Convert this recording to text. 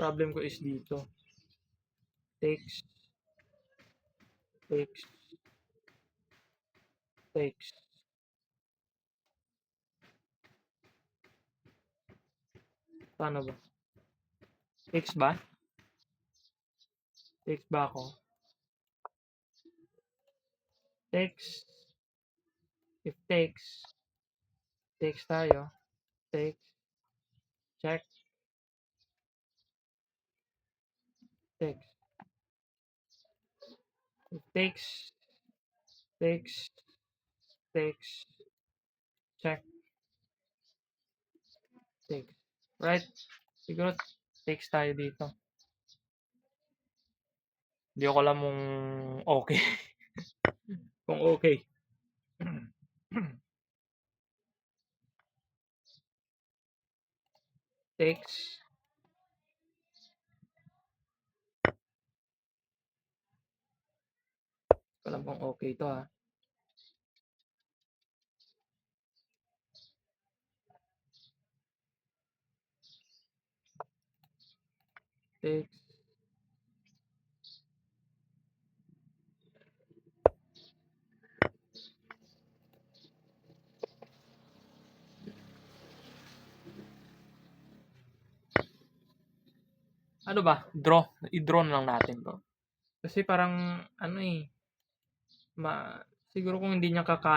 problem ko is dito. Takes. Paano ba? Takes ba? Takes ba ako? Takes. If takes tayo. Takes. Check. Takes. If takes. Check. Takes. Right? Siguro takes tayo dito. Hindi ko alam kung okay. Kung okay. Takes. Alam kung okay to ha. Takes. Ano ba? Draw. I-draw na lang natin to. Kasi parang ano siguro kung hindi niya kakanin